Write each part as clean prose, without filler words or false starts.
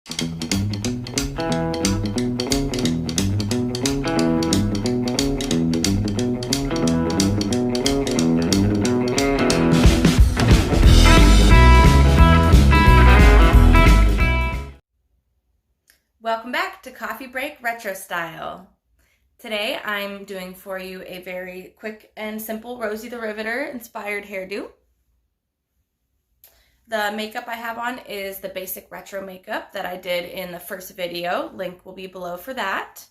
Welcome back to Coffee Break Retro Style. Today I'm doing for you a very quick and simple Rosie the Riveter inspired hairdo. The makeup I have on is the basic retro makeup that I did in the first video. Link will be below for that.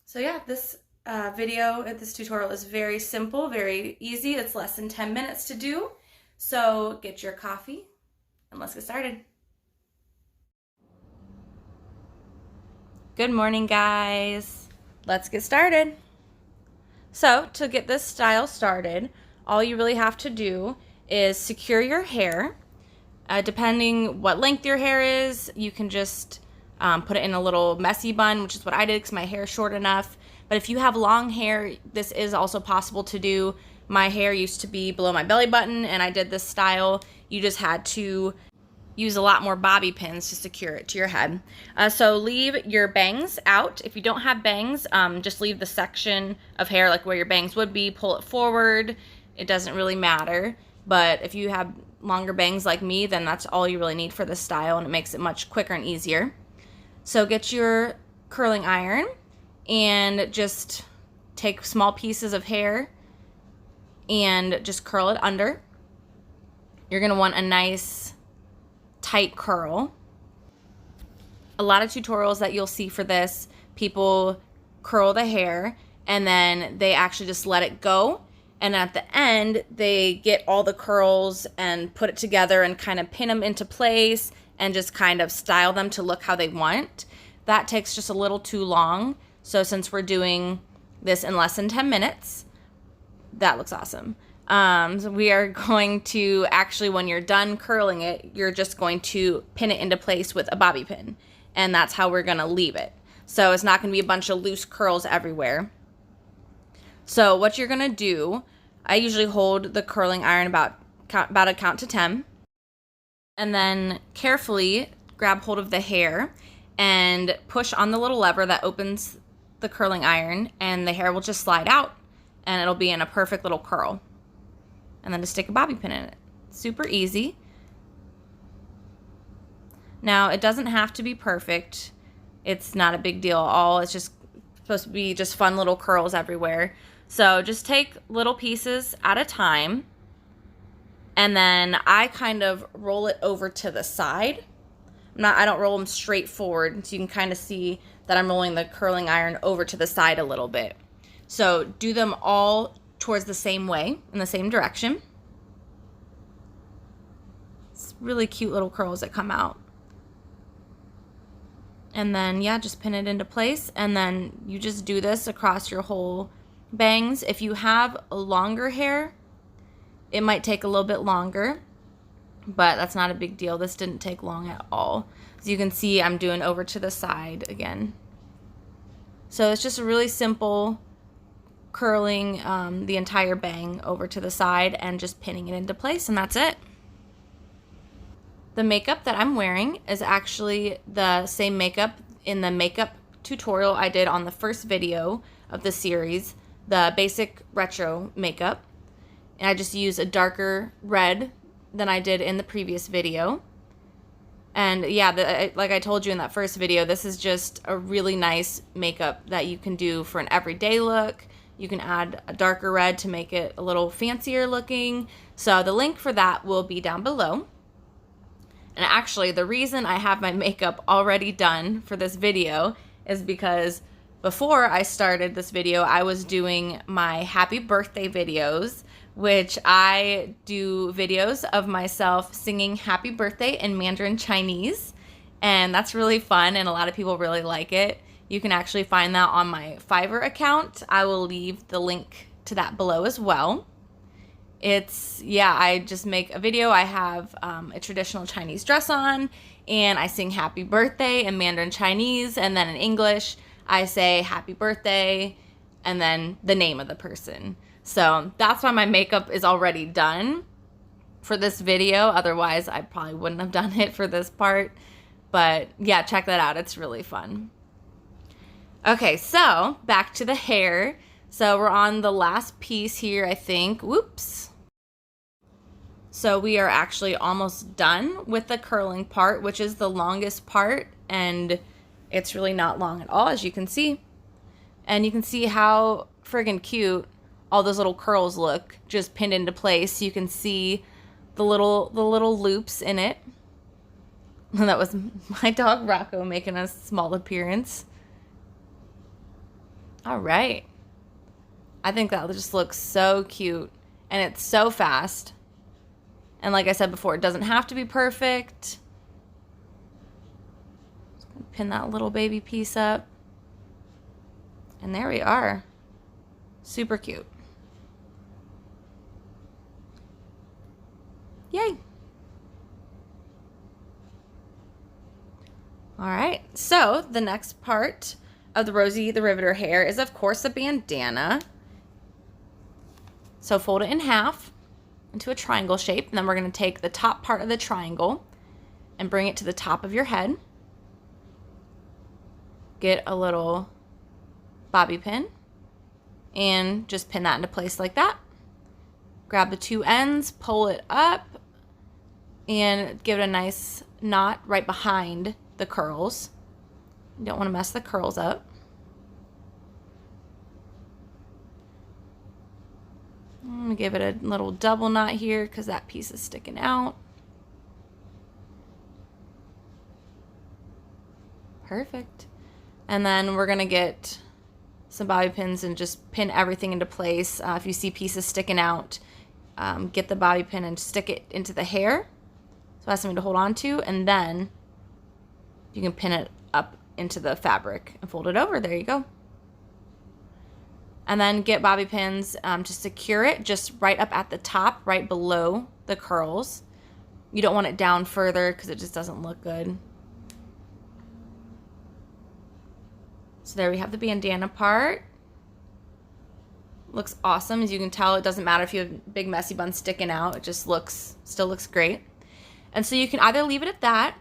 So yeah, this this tutorial is very simple, very easy. It's less than 10 minutes to do. So get your coffee and let's get started. Good morning, guys. Let's get started. So to get this style started, all you really have to do is secure your hair. Depending what length your hair is, you can just put it in a little messy bun, which is what I did because my hair is short enough. But if you have long hair, this is also possible to do. My hair used to be below my belly button and I did this style. You just had to use a lot more bobby pins to secure it to your head. So leave your bangs out. If you don't have bangs, just leave the section of hair like where your bangs would be, pull it forward. It doesn't really matter. But if you have longer bangs like me, then that's all you really need for this style and it makes it much quicker and easier. So get your curling iron and just take small pieces of hair and just curl it under. You're gonna want a nice tight curl. A lot of tutorials that you'll see for this, people curl the hair and then they actually just let it go, and at the end they get all the curls and put it together and kind of pin them into place and just kind of style them to look how they want. That takes just a little too long. So since we're doing this in less than 10 minutes, that looks awesome. So we are going to actually, when you're done curling it, you're just going to pin it into place with a bobby pin. And that's how we're going to leave it. So it's not going to be a bunch of loose curls everywhere. So what you're going to do, I usually hold the curling iron about a count to 10. And then carefully grab hold of the hair and push on the little lever that opens the curling iron, and the hair will just slide out and it'll be in a perfect little curl. And then just stick a bobby pin in it. Super easy. Now, it doesn't have to be perfect. It's not a big deal at all. It's just supposed to be just fun little curls everywhere. So just take little pieces at a time. And then I kind of roll it over to the side. I don't roll them straight forward. So you can kind of see that I'm rolling the curling iron over to the side a little bit. So do them all towards the same way, in the same direction. It's really cute little curls that come out. And then, yeah, just pin it into place. And then you just do this across your whole bangs. If you have longer hair, it might take a little bit longer, but that's not a big deal. This didn't take long at all. As you can see, I'm doing over to the side again. So it's just a really simple curling the entire bang over to the side and just pinning it into place, and that's it. The makeup that I'm wearing is actually the same makeup in the makeup tutorial I did on the first video of the series, the basic retro makeup. And I just use a darker red than I did in the previous video. And yeah, like I told you in that first video, this is just a really nice makeup that you can do for an everyday look. You can add a darker red to make it a little fancier looking. So the link for that will be down below. And actually, the reason I have my makeup already done for this video is because before I started this video, I was doing my happy birthday videos, which I do videos of myself singing happy birthday in Mandarin Chinese. And that's really fun, and a lot of people really like it. You can actually find that on my Fiverr account. I will leave the link to that below as well. I just make a video. I have a traditional Chinese dress on, and I sing happy birthday in Mandarin Chinese, and then in English, I say happy birthday, and then the name of the person. So that's why my makeup is already done. for this video. Otherwise, I probably wouldn't have done it for this part. But yeah, check that out. It's really fun. Okay, so back to the hair. So we're on the last piece here, I think. Whoops. So we are actually almost done with the curling part, which is the longest part, and it's really not long at all, as you can see. And you can see how friggin' cute all those little curls look, just pinned into place. You can see the little loops in it. And that was my dog Rocco making a small appearance. All right. I think that just looks so cute, and it's so fast. And like I said before, it doesn't have to be perfect. Just gonna pin that little baby piece up. And there we are. Super cute. Yay. All right, so the next part of the Rosie the Riveter hair is, of course, a bandana. So fold it in half into a triangle shape, and then we're going to take the top part of the triangle and bring it to the top of your head. Get a little bobby pin and just pin that into place like that. Grab the two ends, pull it up, and give it a nice knot right behind the curls. You don't want to mess the curls up. I'm going to give it a little double knot here because that piece is sticking out. Perfect. And then we're going to get some bobby pins and just pin everything into place. If you see pieces sticking out, get the bobby pin and stick it into the hair. So that's something to hold on to, and then you can pin it up into the fabric and fold it over. There you go. And then get bobby pins to secure it just right up at the top, right below the curls. You don't want it down further because it just doesn't look good. So there we have the bandana part. Looks awesome. As you can tell, it doesn't matter if you have big messy buns sticking out. It just still looks great. And so you can either leave it at that,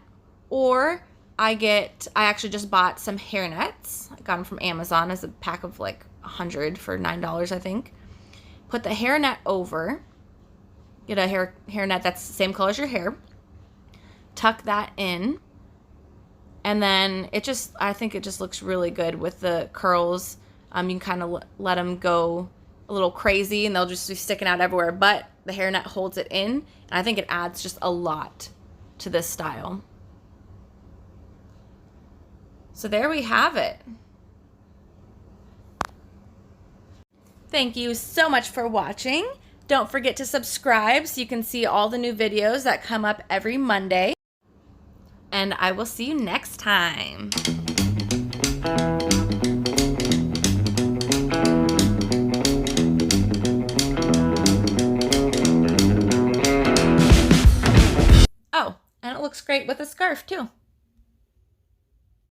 or I actually just bought some hair nets. I got them from Amazon as a pack of like 100 for $9, I think. Put the hair net over. Get a hair net that's the same color as your hair. Tuck that in. And then I think it just looks really good with the curls. You can kind of let them go a little crazy and they'll just be sticking out everywhere, but the hairnet holds it in, and I think it adds just a lot to this style. So there we have it. Thank you so much for watching. Don't forget to subscribe so you can see all the new videos that come up every Monday. And I will see you next time. Oh, and it looks great with a scarf too.